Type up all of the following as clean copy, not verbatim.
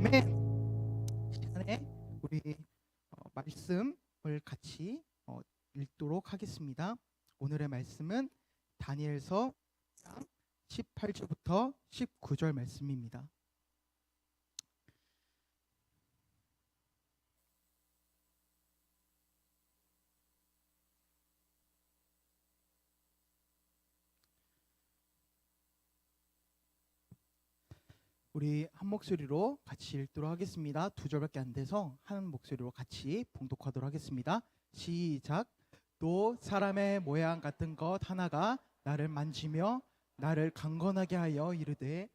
시간에 우리 말씀을 같이 읽도록 하겠습니다. 오늘의 말씀은 다니엘서 18절부터 19절 말씀입니다. 우리 한 목소리로 같이 읽도록 하겠습니다. 두 절밖에 안 돼서 한 목소리로 같이 봉독하도록 하겠습니다. 시작. 또 사람의 모양 같은 것 하나가 나를 만지며 나를 강건하게 하여 이르되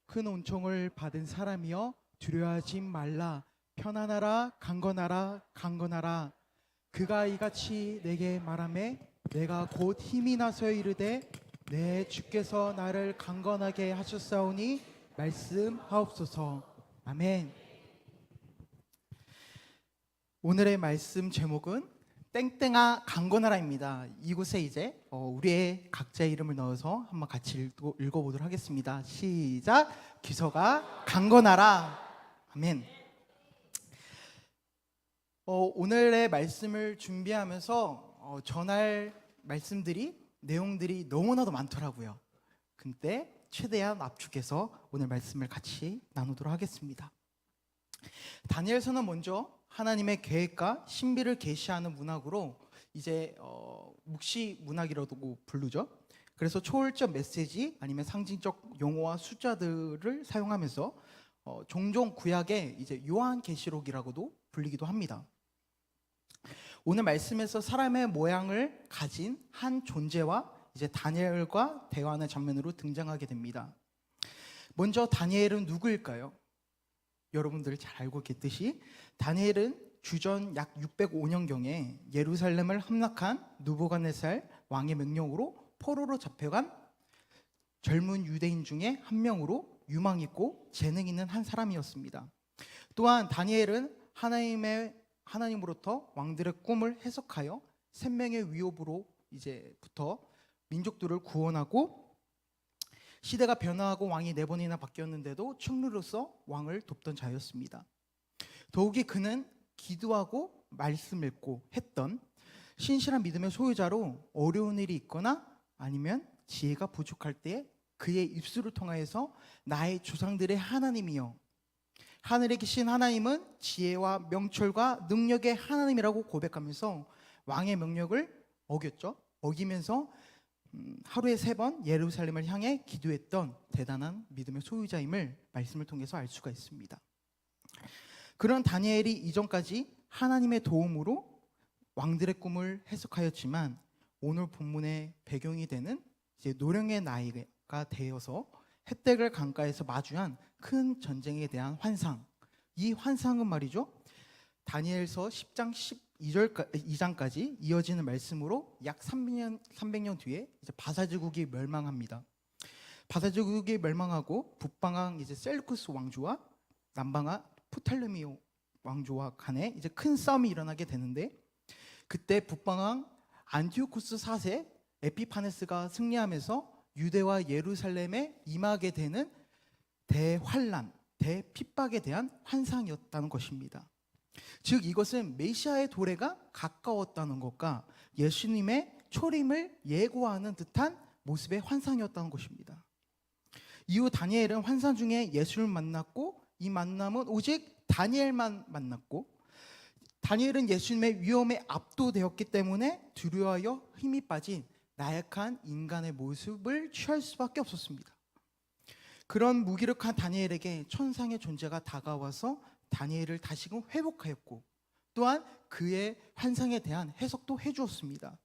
큰 은총을 받은 사람이여 두려워하지 말라. 편안하라. 강건하라. 강건하라. 그가 이같이 내게 말하매 내가 곧 힘이 나서 이르되 내 주께서 나를 강건하게 하셨사오니 말씀하옵소서. 아멘. 오늘의 말씀 제목은 땡땡아 강건하라입니다. 이곳에 이제 우리의 각자의 이름을 넣어서 한번 같이 읽어보도록 하겠습니다. 시작. 기서가 강건하라. 아멘. 오늘의 말씀을 준비하면서 전할 말씀들이 내용들이 너무나도 많더라고요. 근데 최대한 압축해서 오늘 말씀을 같이 나누도록 하겠습니다. 다니엘서는 먼저 하나님의 계획과 신비를 계시하는 문학으로 이제 묵시 문학이라고 부르죠. 그래서 초월적 메시지 아니면 상징적 용어와 숫자들을 사용하면서 종종 구약의 이제 요한계시록이라고도 불리기도 합니다. 오늘 말씀에서 사람의 모양을 가진 한 존재와 이제 다니엘과 대화하는 장면으로 등장하게 됩니다. 먼저 다니엘은 누구일까요? 여러분들 잘 알고 계듯이 다니엘은 주전 약 605년경에 예루살렘을 함락한 느부갓네살 왕의 명령으로 포로로 잡혀간 젊은 유대인 중에 한 명으로 유망 있고 재능 있는 한 사람이었습니다. 또한 다니엘은 하나님으로부터 왕들의 꿈을 해석하여 생명의 위협으로 이제부터 민족들을 구원하고 시대가 변화하고 왕이 4번이나 바뀌었는데도 총리로서 왕을 돕던 자였습니다. 더욱이 그는 기도하고 말씀 읽고 했던 신실한 믿음의 소유자로 어려운 일이 있거나 아니면 지혜가 부족할 때 그의 입술을 통하여서 나의 조상들의 하나님이여 하늘에 계신 하나님은 지혜와 명철과 능력의 하나님이라고 고백하면서 왕의 명령을 어기면서 하루에 3번 예루살렘을 향해 기도했던 대단한 믿음의 소유자임을 말씀을 통해서 알 수가 있습니다. 그런 다니엘이 이전까지 하나님의 도움으로 왕들의 꿈을 해석하였지만 오늘 본문의 배경이 되는 이제 노령의 나이가 되어서 헷대글 강가에서 마주한 큰 전쟁에 대한 환상. 이 환상은 말이죠, 다니엘서 10장 12장까지 이어지는 말씀으로 약 300년 뒤에 이제 바사제국이 멸망합니다. 바사제국이 멸망하고 북방왕 이제 셀루쿠스 왕조와 남방왕 프탈레미 왕조와 간에 이제 큰 싸움이 일어나게 되는데, 그때 북방왕 안티오쿠스 4세 에피파네스가 승리하면서 유대와 예루살렘에 임하게 되는 대환란, 대핍박에 대한 환상이었다는 것입니다. 즉 이것은 메시아의 도래가 가까웠다는 것과 예수님의 초림을 예고하는 듯한 모습의 환상이었다는 것입니다. 이후 다니엘은 환상 중에 예수를 만났고 이 만남은 오직 다니엘만 만났고 다니엘은 예수님의 위험에 압도되었기 때문에 두려워하여 힘이 빠진 나약한 인간의 모습을 취할 수밖에 없었습니다. 그런 무기력한 다니엘에게 천상의 존재가 다가와서 다니엘을 다시금 회복하였고 또한 그의 환상에 대한 해석도 해주었습니다.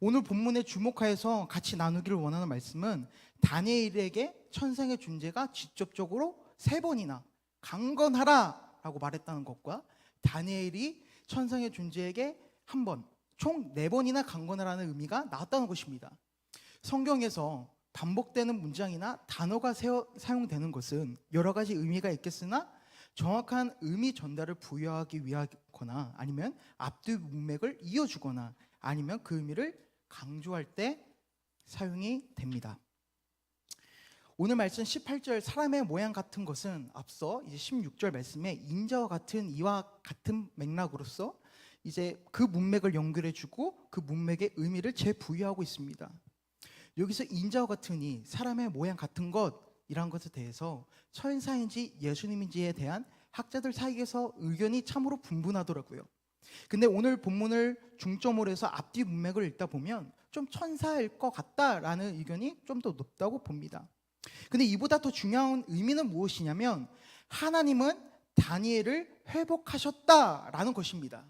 오늘 본문에 주목하여서 같이 나누기를 원하는 말씀은 다니엘에게 천상의 존재가 직접적으로 3번이나 강건하라 라고 말했다는 것과 다니엘이 천상의 존재에게 한 번, 총 4번이나 강건하라는 의미가 나왔다는 것입니다. 성경에서 반복되는 문장이나 단어가 사용되는 것은 여러 가지 의미가 있겠으나 정확한 의미 전달을 부여하기 위하거나 아니면 앞뒤 문맥을 이어주거나 아니면 그 의미를 강조할 때 사용이 됩니다. 오늘 말씀 18절 사람의 모양 같은 것은 앞서 이제 16절 말씀에 인자와 같은 이와 같은 맥락으로서 이제 그 문맥을 연결해주고 그 문맥의 의미를 재부여하고 있습니다. 여기서 인자와 같으니 사람의 모양 같은 것이란 것에 대해서 천사인지 예수님인지에 대한 학자들 사이에서 의견이 참으로 분분하더라고요. 근데 오늘 본문을 중점으로 해서 앞뒤 문맥을 읽다 보면 좀 천사일 것 같다라는 의견이 좀 더 높다고 봅니다. 근데 이보다 더 중요한 의미는 무엇이냐면 하나님은 다니엘을 회복하셨다라는 것입니다.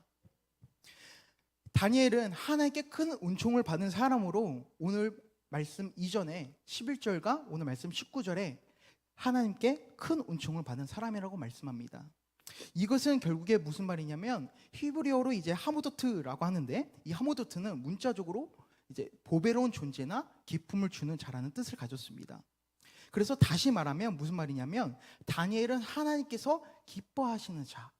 다니엘은 하나님께 큰 은총을 받은 사람으로 오늘 말씀 이전에 11절과 오늘 말씀 19절에 하나님께 큰 은총을 받은 사람이라고 말씀합니다. 이것은 결국에 무슨 말이냐면 히브리어로 이제 하모도트라고 하는데 이 하모도트는 문자적으로 이제 보배로운 존재나 기쁨을 주는 자라는 뜻을 가졌습니다. 그래서 다시 말하면 무슨 말이냐면 다니엘은 하나님께서 기뻐하시는 자,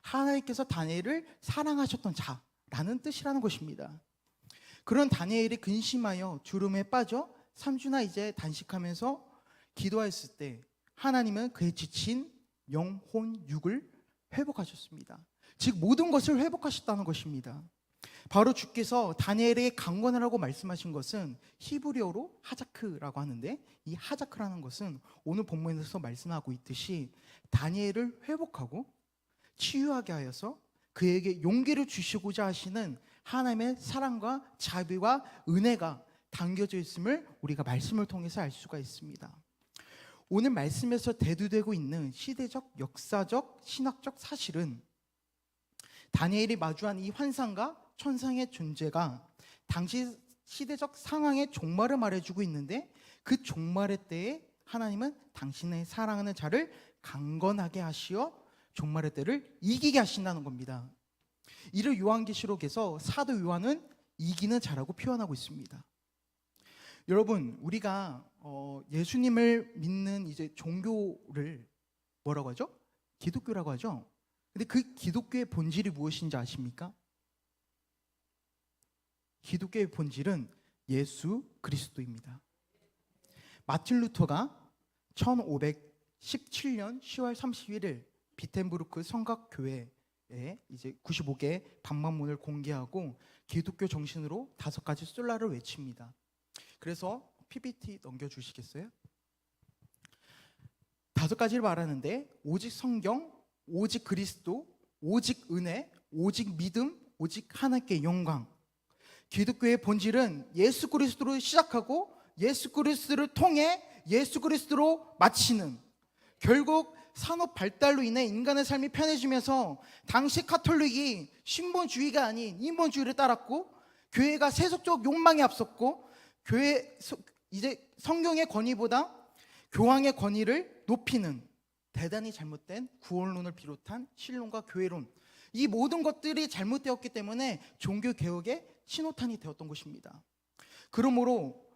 하나님께서 다니엘을 사랑하셨던 자라는 뜻이라는 것입니다. 그런 다니엘이 근심하여 주름에 빠져 3주나 이제 단식하면서 기도했을 때 하나님은 그의 지친 영혼 육을 회복하셨습니다. 즉 모든 것을 회복하셨다는 것입니다. 바로 주께서 다니엘에게 강권하라고 말씀하신 것은 히브리어로 하자크라고 하는데 이 하자크라는 것은 오늘 본문에서 말씀하고 있듯이 다니엘을 회복하고 치유하게 하여서 그에게 용기를 주시고자 하시는 하나님의 사랑과 자비와 은혜가 담겨져 있음을 우리가 말씀을 통해서 알 수가 있습니다. 오늘 말씀에서 대두되고 있는 시대적, 역사적, 신학적 사실은 다니엘이 마주한 이 환상과 천상의 존재가 당시 시대적 상황의 종말을 말해주고 있는데 그 종말의 때에 하나님은 당신의 사랑하는 자를 강건하게 하시어 종말의 때를 이기게 하신다는 겁니다. 이를 요한계시록에서 사도 요한은 이기는 자라고 표현하고 있습니다. 여러분, 우리가 예수님을 믿는 이제 종교를 뭐라고 하죠? 기독교라고 하죠. 근데 그 기독교의 본질이 무엇인지 아십니까? 기독교의 본질은 예수 그리스도입니다. 마틴 루터가 1517년 10월 31일 비텐부르크 성각교회에 이제 95개 방문문을 공개하고 기독교 정신으로 5가지 솔라를 외칩니다. 그래서 PPT 넘겨주시겠어요? 5가지를 말하는데 오직 성경, 오직 그리스도, 오직 은혜, 오직 믿음, 오직 하나님께 영광. 기독교의 본질은 예수 그리스도로 시작하고 예수 그리스도를 통해 예수 그리스도로 마치는, 결국 산업 발달로 인해 인간의 삶이 편해지면서 당시 카톨릭이 신본주의가 아닌 인본주의를 따랐고 교회가 세속적 욕망에 앞섰고 교회 이제 성경의 권위보다 교황의 권위를 높이는 대단히 잘못된 구원론을 비롯한 신론과 교회론, 이 모든 것들이 잘못되었기 때문에 종교개혁의 신호탄이 되었던 것입니다. 그러므로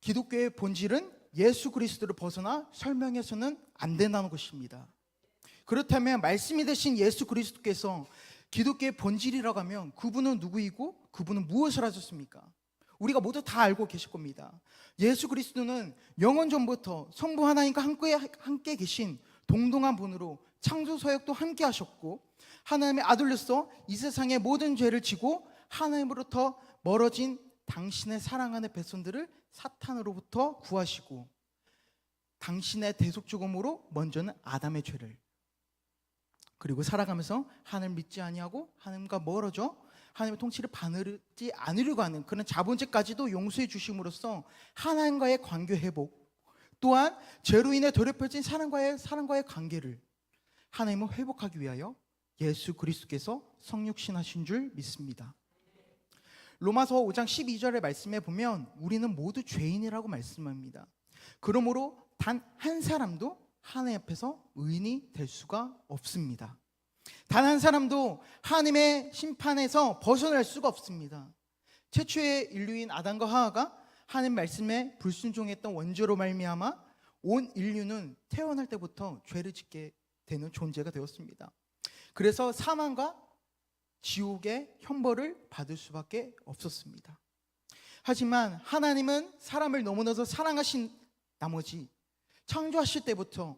기독교의 본질은 예수 그리스도를 벗어나 설명해서는 안 된다는 것입니다. 그렇다면 말씀이 되신 예수 그리스도께서 기독교의 본질이라고 하면 그분은 누구이고 그분은 무엇을 하셨습니까? 우리가 모두 다 알고 계실 겁니다. 예수 그리스도는 영원 전부터 성부 하나님과 함께 계신 동등한 분으로 창조 서역도 함께 하셨고 하나님의 아들로서 이 세상의 모든 죄를 지고 하나님으로부터 멀어진 당신의 사랑하는 백성들을 사탄으로부터 구하시고 당신의 대속죽음으로 먼저는 아담의 죄를, 그리고 살아가면서 하나님을 믿지 아니하고 하나님과 멀어져 하나님의 통치를 받지 않으려고 하는 그런 자본죄까지도 용서해 주심으로써 하나님과의 관계 회복, 또한 죄로 인해 더럽혀진 사람과의 관계를 하나님은 회복하기 위하여 예수 그리스도께서 성육신하신 줄 믿습니다. 로마서 5장 12절의 말씀에 보면 우리는 모두 죄인이라고 말씀합니다. 그러므로 단 한 사람도 하나님 앞에서 의인이 될 수가 없습니다. 단 한 사람도 하나님의 심판에서 벗어날 수가 없습니다. 최초의 인류인 아담과 하와가 하나님 말씀에 불순종했던 원죄로 말미암아 온 인류는 태어날 때부터 죄를 짓게 되는 존재가 되었습니다. 그래서 사망과 지옥의 형벌을 받을 수밖에 없었습니다. 하지만 하나님은 사람을 너무나도 사랑하신 나머지 창조하실 때부터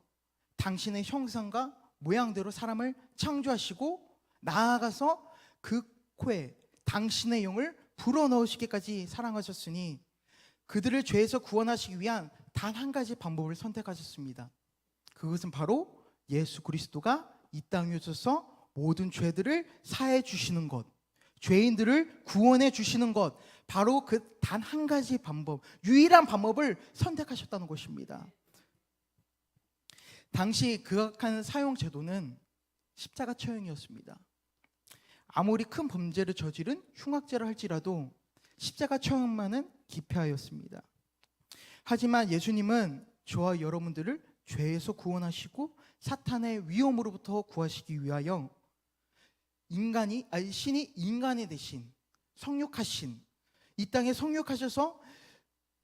당신의 형상과 모양대로 사람을 창조하시고 나아가서 그 코에 당신의 영을 불어넣으시기까지 사랑하셨으니 그들을 죄에서 구원하시기 위한 단 한 가지 방법을 선택하셨습니다. 그것은 바로 예수 그리스도가 이 땅에 오셔서 모든 죄들을 사해 주시는 것, 죄인들을 구원해 주시는 것, 바로 그 단 한 가지 방법, 유일한 방법을 선택하셨다는 것입니다. 당시 극악한 사형 제도는 십자가 처형이었습니다. 아무리 큰 범죄를 저지른 흉악죄를 할지라도 십자가 처형만은 기피하였습니다. 하지만 예수님은 저와 여러분들을 죄에서 구원하시고 사탄의 위험으로부터 구하시기 위하여 신이 인간이 되신 성육하신 이 땅에 성육하셔서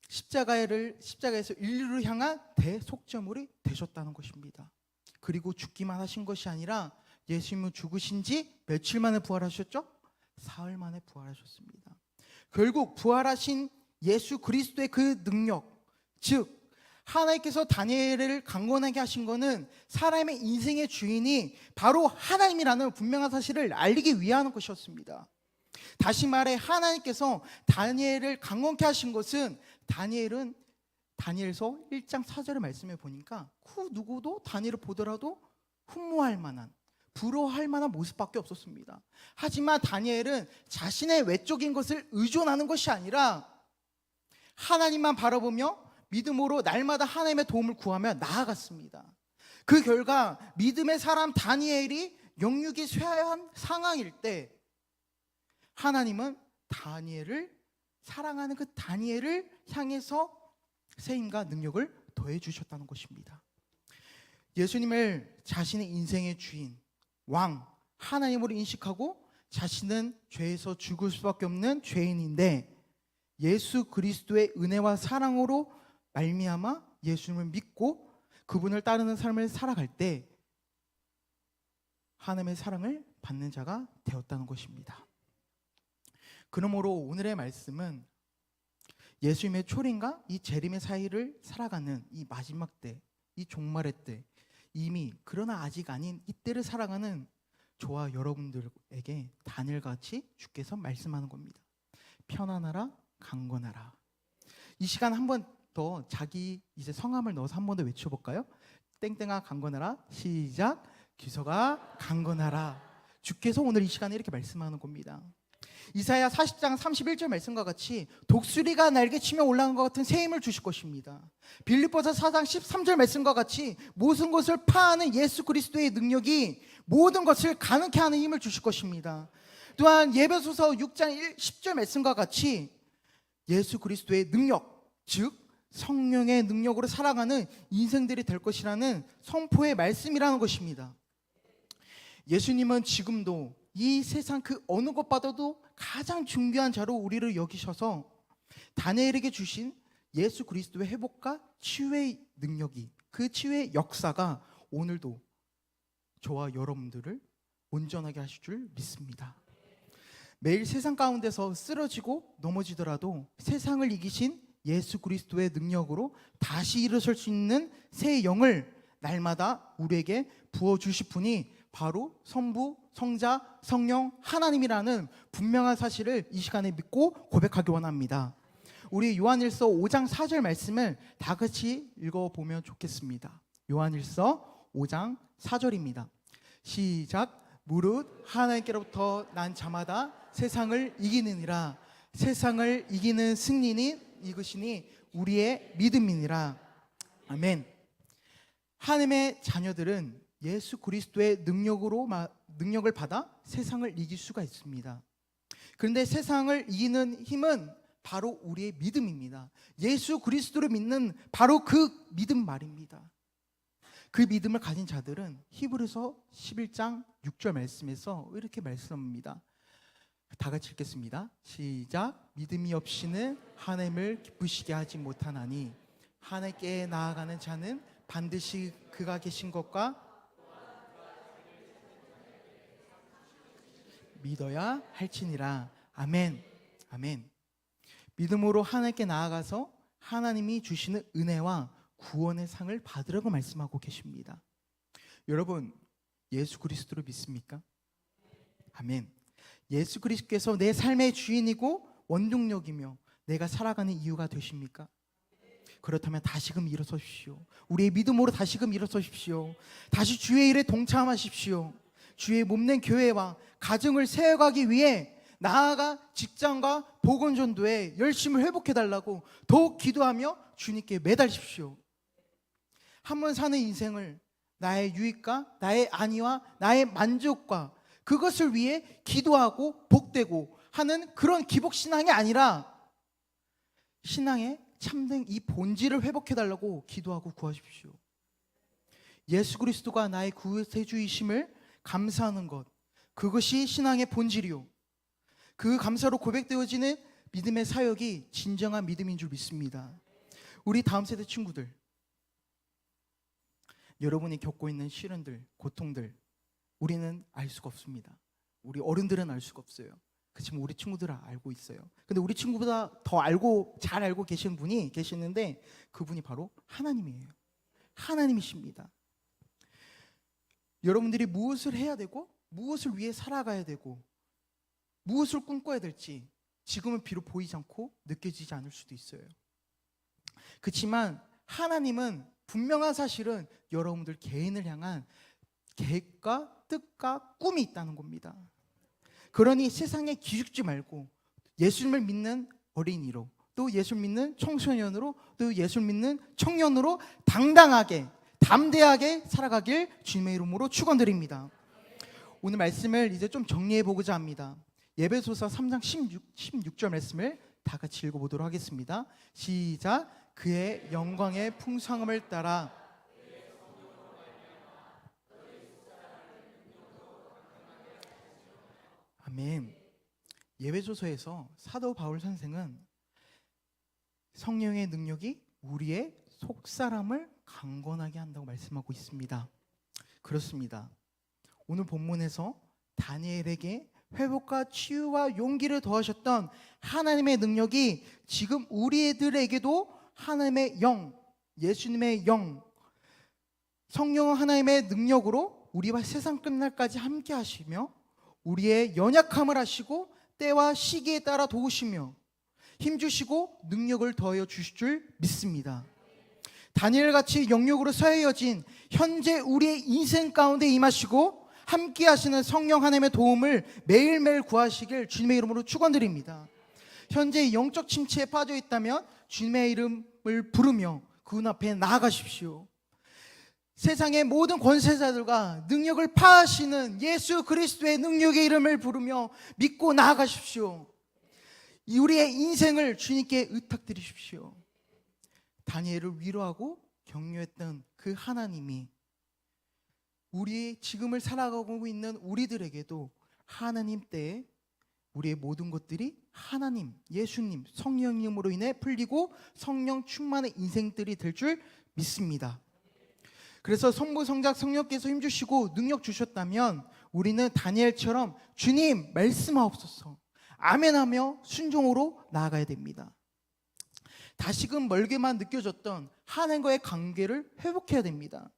십자가에서 인류를 향한 대속죄물이 되셨다는 것입니다. 그리고 죽기만 하신 것이 아니라 예수님은 죽으신 지 며칠 만에 부활하셨죠? 사흘 만에 부활하셨습니다. 결국 부활하신 예수 그리스도의 그 능력, 즉 하나님께서 다니엘을 강건하게 하신 것은 사람의 인생의 주인이 바로 하나님이라는 분명한 사실을 알리기 위한 것이었습니다. 다시 말해 하나님께서 다니엘을 강건케 하신 것은 다니엘서 1장 4절의 말씀에 보니까 그 누구도 다니엘을 보더라도 흠모할 만한, 부러워할 만한 모습밖에 없었습니다. 하지만 다니엘은 자신의 외적인 것을 의존하는 것이 아니라 하나님만 바라보며 믿음으로 날마다 하나님의 도움을 구하며 나아갔습니다. 그 결과 믿음의 사람 다니엘이 영육이 쇠한 상황일 때 하나님은 다니엘을 사랑하는 그 다니엘을 향해서 세임과 능력을 더해 주셨다는 것입니다. 예수님을 자신의 인생의 주인, 왕, 하나님으로 인식하고 자신은 죄에서 죽을 수밖에 없는 죄인인데 예수 그리스도의 은혜와 사랑으로 말미암아 예수님을 믿고 그분을 따르는 삶을 살아갈 때 하나님의 사랑을 받는 자가 되었다는 것입니다. 그러므로 오늘의 말씀은 예수님의 초림과 이 재림의 사이를 살아가는 이 마지막 때, 이 종말의 때, 이미 그러나 아직 아닌 이때를 살아가는 저와 여러분들에게 다니엘같이 주께서 말씀하는 겁니다. 편안하라, 강건하라. 이 시간 한 번 더 자기 이제 성함을 넣어서 한 번 더 외쳐볼까요? 땡땡아 강건하라. 시작. 기서가 강건하라. 주께서 오늘 이 시간에 이렇게 말씀하는 겁니다. 이사야 40장 31절 말씀과 같이 독수리가 날개치며 올라간 것 같은 새 힘을 주실 것입니다. 빌립보서 4장 13절 말씀과 같이 모든 것을 파하는 예수 그리스도의 능력이 모든 것을 가능케 하는 힘을 주실 것입니다. 또한 예배소서 6장 10절 말씀과 같이 예수 그리스도의 능력, 즉 성령의 능력으로 살아가는 인생들이 될 것이라는 선포의 말씀이라는 것입니다. 예수님은 지금도 이 세상 그 어느 것보다도 가장 중요한 자로 우리를 여기셔서 다니엘에게 주신 예수 그리스도의 회복과 치유의 능력이, 그 치유의 역사가 오늘도 저와 여러분들을 온전하게 하실 줄 믿습니다. 매일 세상 가운데서 쓰러지고 넘어지더라도 세상을 이기신 예수 그리스도의 능력으로 다시 일어설 수 있는 새 영을 날마다 우리에게 부어주실 분이 바로 성부, 성자, 성령, 하나님이라는 분명한 사실을 이 시간에 믿고 고백하기 원합니다. 우리 요한일서 5장 4절 말씀을 다 같이 읽어보면 좋겠습니다. 요한일서 5장 4절입니다. 시작. 무릇 하나님께로부터 난 자마다 세상을 이기느니라. 세상을 이기는 승리는 이것이니 우리의 믿음이니라. 아멘. 하나님의 자녀들은 예수 그리스도의 능력을 받아 세상을 이길 수가 있습니다. 그런데 세상을 이기는 힘은 바로 우리의 믿음입니다. 예수 그리스도를 믿는 바로 그 믿음 말입니다. 그 믿음을 가진 자들은 히브리서 11장 6절 말씀에서 이렇게 말씀합니다. 다 같이 읽겠습니다. 시작. 믿음이 없이는 하나님을 기쁘시게 하지 못하나니 하나님께 나아가는 자는 반드시 그가 계신 것과 믿어야 할지니라. 아멘. 아멘. 믿음으로 하나님께 나아가서 하나님이 주시는 은혜와 구원의 상을 받으라고 말씀하고 계십니다. 여러분, 예수 그리스도를 믿습니까? 아멘. 예수 그리스도께서 내 삶의 주인이고 원동력이며 내가 살아가는 이유가 되십니까? 그렇다면 다시금 일어서십시오. 우리의 믿음으로 다시금 일어서십시오. 다시 주의 일에 동참하십시오. 주의 몸된 교회와 가정을 세워가기 위해 나아가 직장과 복음전도에 열심을 회복해달라고 더욱 기도하며 주님께 매달십시오. 한번 사는 인생을 나의 유익과 나의 안위와 나의 만족과 그것을 위해 기도하고 복되고 하는 그런 기복신앙이 아니라 신앙의 참된 이 본질을 회복해달라고 기도하고 구하십시오. 예수 그리스도가 나의 구세주이심을 감사하는 것, 그것이 신앙의 본질이요, 그 감사로 고백되어지는 믿음의 사역이 진정한 믿음인 줄 믿습니다. 우리 다음 세대 친구들, 여러분이 겪고 있는 시련들, 고통들 우리는 알 수가 없습니다. 우리 어른들은 알 수가 없어요. 그렇지만 우리 친구들은 알고 있어요. 근데 우리 친구보다 더 잘 알고 계시는 분이 계시는데 그분이 바로 하나님이에요. 하나님이십니다. 여러분들이 무엇을 해야 되고 무엇을 위해 살아가야 되고 무엇을 꿈꿔야 될지 지금은 비록 보이지 않고 느껴지지 않을 수도 있어요. 그렇지만 하나님은 분명한 사실은 여러분들 개인을 향한 계획과 뜻과 꿈이 있다는 겁니다. 그러니 세상에 기죽지 말고 예수님을 믿는 어린이로, 또 예수를 믿는 청소년으로, 또 예수를 믿는 청년으로 당당하게 담대하게 살아가길 주님의 이름으로 축원드립니다. 오늘 말씀을 이제 좀 정리해 보고자 합니다. 에베소서 3장 16절 말씀을 다 같이 읽어보도록 하겠습니다. 시작. 그의 영광의 풍성함을 따라 아멘. 에베소서에서 사도 바울 선생은 성령의 능력이 우리의 속사람을 강건하게 한다고 말씀하고 있습니다. 그렇습니다. 오늘 본문에서 다니엘에게 회복과 치유와 용기를 더하셨던 하나님의 능력이 지금 우리들에게도 하나님의 영, 예수님의 영, 성령 하나님의 능력으로 우리와 세상 끝날까지 함께 하시며 우리의 연약함을 아시고 때와 시기에 따라 도우시며 힘주시고 능력을 더하여 주실 줄 믿습니다. 다니엘같이 영역으로 서해여진 현재 우리의 인생 가운데 임하시고 함께 하시는 성령 하나님의 도움을 매일매일 구하시길 주님의 이름으로 축원드립니다. 현재 영적 침체에 빠져 있다면 주님의 이름을 부르며 그분 앞에 나아가십시오. 세상의 모든 권세자들과 능력을 파하시는 예수 그리스도의 능력의 이름을 부르며 믿고 나아가십시오. 우리의 인생을 주님께 의탁드리십시오. 다니엘을 위로하고 격려했던 그 하나님이 우리 지금을 살아가고 있는 우리들에게도 하나님 때에 우리의 모든 것들이 하나님, 예수님, 성령님으로 인해 풀리고 성령 충만의 인생들이 될 줄 믿습니다. 그래서 성부, 성자, 성령께서 힘주시고 능력 주셨다면 우리는 다니엘처럼 주님 말씀하옵소서 아멘하며 순종으로 나아가야 됩니다. 다시금 멀게만 느껴졌던 하나님과의 관계를 회복해야 됩니다.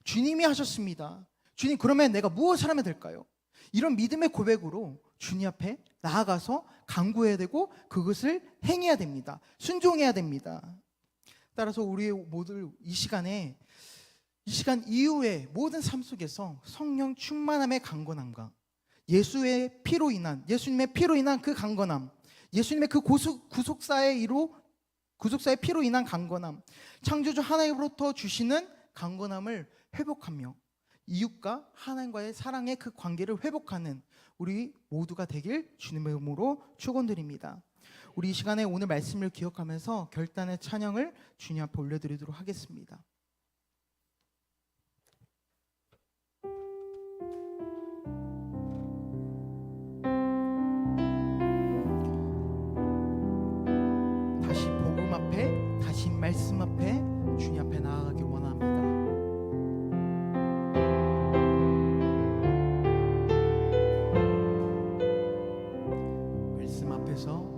주님이 하셨습니다. 주님, 그러면 내가 무엇을 하면 될까요? 이런 믿음의 고백으로 주님 앞에 나아가서 간구해야 되고 그것을 행해야 됩니다. 순종해야 됩니다. 따라서 우리 모두 이 시간 이후에 모든 삶 속에서 성령 충만함의 강건함과 예수님의 피로 인한 그 강건함, 예수님의 그 구속사의 피로 인한 강건함, 창조주 하나님으로부터 주시는 강건함을 회복하며 이웃과 하나님과의 사랑의 그 관계를 회복하는 우리 모두가 되길 주님의 이름으로 축원드립니다. 우리 이 시간에 오늘 말씀을 기억하면서 결단의 찬양을 주님 앞에 올려드리도록 하겠습니다. 다시 복음 앞에, 다시 말씀 앞에 주님 앞에 나아가길 원합니다. 말씀 앞에서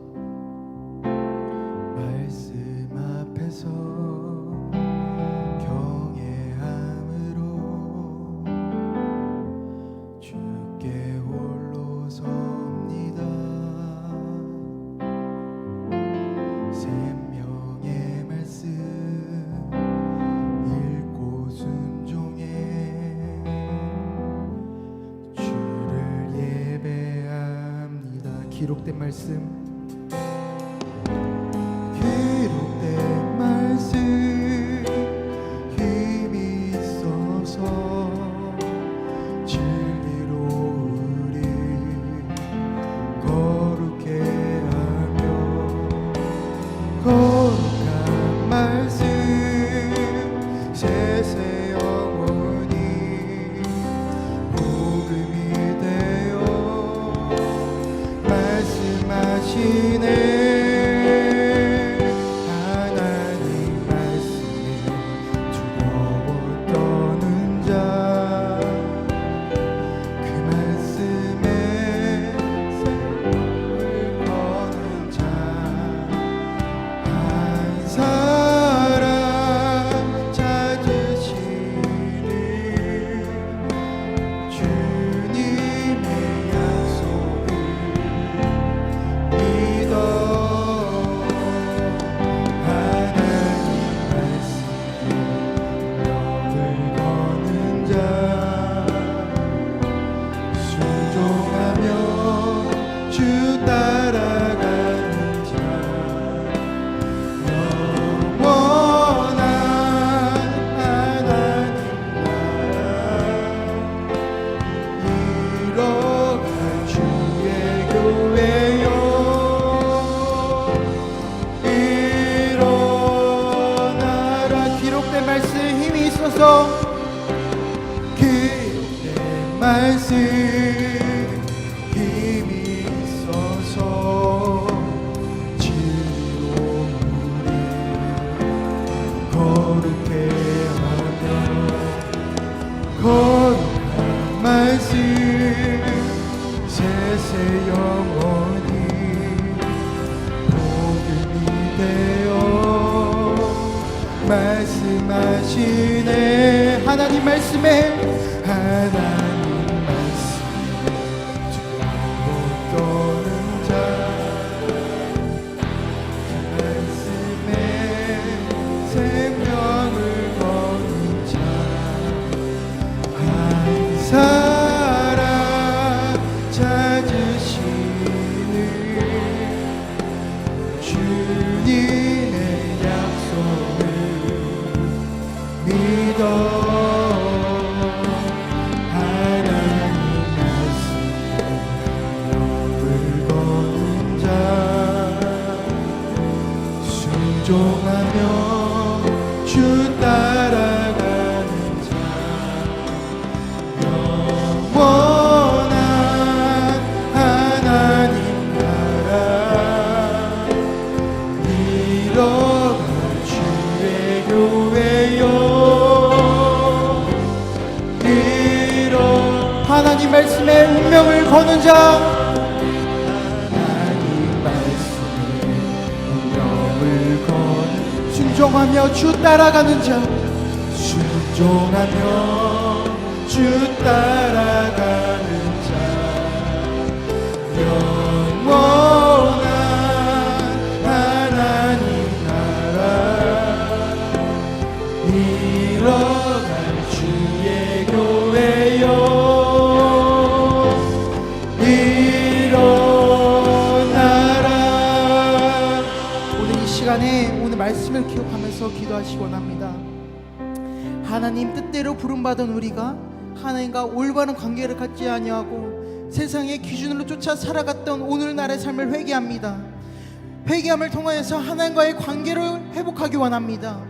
기록된 말씀 기록된 말씀 힘이 있어서 진리로 우리 거룩게 하며 거룩한 말씀 세세 영원히 복음이 되어 말씀하시네 기록된 말씀 힘이 있어서 진리로 우리 거룩해 하며 거룩한 말씀 세세 영원히 복음이 되어 말씀하시네 하나님 말씀에 두려워 떠는 자 그 말씀에 생명을 거는 자 한 사람 찾으시는 주님의 약속을 믿어 순종하며 주 따라가는 자 영원한 하나님 나라 이뤄갈 주의 교회요 하나님 말씀에 운명을 거는 자 순종하며 주 따라가는 자 순종하며 주 따라가는 자 영원한 하나님 나라 이뤄갈 주의 교회요 일어나라. 오늘 이 시간에 말씀을 기억하면서 기도하시기 원합니다. 하나님 뜻대로 부름받은 우리가 하나님과 올바른 관계를 갖지 아니하고 세상의 기준으로 쫓아 살아갔던 오늘날의 삶을 회개합니다. 회개함을 통하여서 하나님과의 관계를 회복하기 원합니다.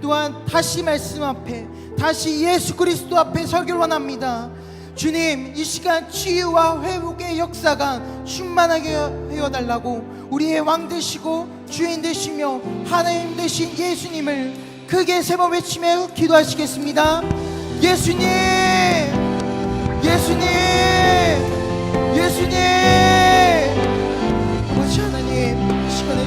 또한 다시 말씀 앞에 다시 예수 그리스도 앞에 서길 원합니다. 주님 이 시간 치유와 회복의 역사가 충만하게 하여달라고 우리의 왕 되시고 주인 되시며 하나님 되신 예수님을 크게 세 번 외치며 기도하시겠습니다. 예수님 예수님 예수님 아버지 하나님 이 시간에